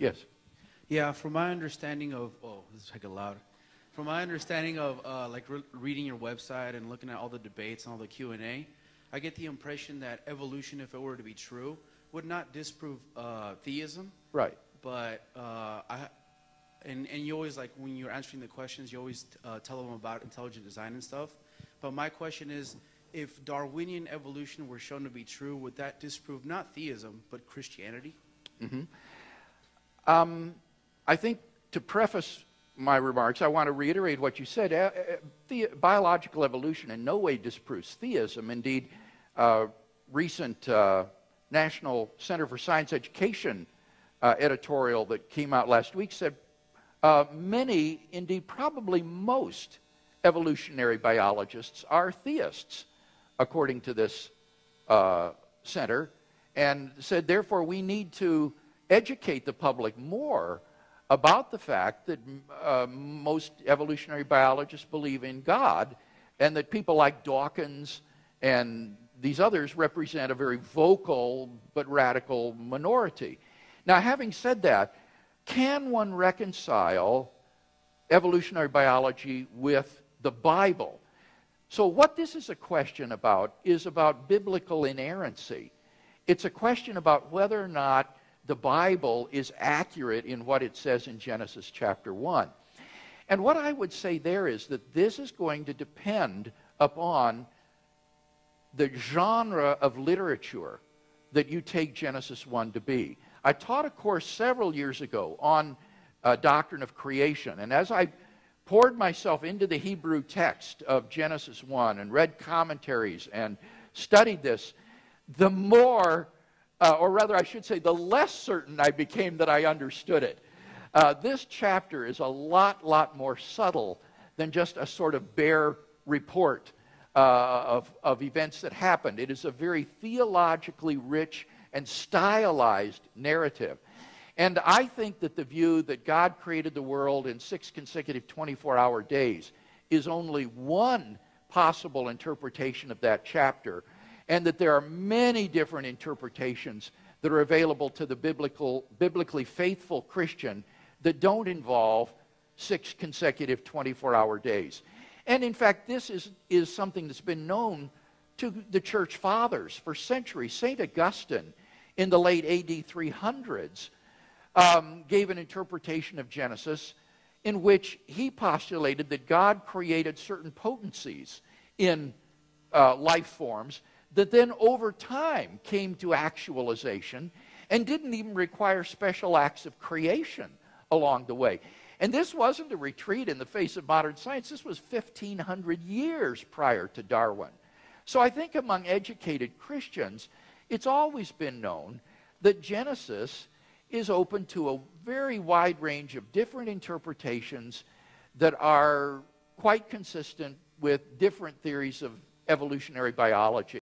Yes. Yeah, from my understanding of, this is like loud. From my understanding of reading your website and looking at all the debates and all the Q&A, I get the impression that evolution, if it were to be true, would not disprove theism. Right. But and you always, like, when you're answering the questions, you always tell them about intelligent design and stuff. But my question is, if Darwinian evolution were shown to be true, would that disprove not theism, but Christianity? Mm-hmm. I think to preface my remarks, I want to reiterate what you said. Biological evolution in no way disproves theism. Indeed, recent National Center for Science Education editorial that came out last week said many, indeed probably most, evolutionary biologists are theists, according to this center, and said, therefore, we need to educate the public more about the fact that most evolutionary biologists believe in God, and that people like Dawkins and these others represent a very vocal but radical minority. Now, having said that, can one reconcile evolutionary biology with the Bible? So what this is a question about is about biblical inerrancy. It's a question about whether or not the Bible is accurate in what it says in Genesis chapter 1. And what I would say there is that this is going to depend upon the genre of literature that you take Genesis 1 to be. I taught a course several years ago on doctrine of creation, and as I poured myself into the Hebrew text of Genesis 1 and read commentaries and studied this, the more, or rather I should say, the less certain I became that I understood it. This chapter is a lot more subtle than just a sort of bare report of events that happened. It is a very theologically rich and stylized narrative. And I think that the view that God created the world in 6 consecutive 24-hour days is only one possible interpretation of that chapter, and that there are many different interpretations that are available to the biblically faithful Christian that don't involve 6 consecutive 24-hour days. And in fact, this is something that's been known to the church fathers for centuries. St. Augustine, in the late AD 300s, gave an interpretation of Genesis in which he postulated that God created certain potencies in life forms that then over time came to actualization and didn't even require special acts of creation along the way. And this wasn't a retreat in the face of modern science. This was 1,500 years prior to Darwin. So I think among educated Christians, it's always been known that Genesis is open to a very wide range of different interpretations that are quite consistent with different theories of evolutionary biology.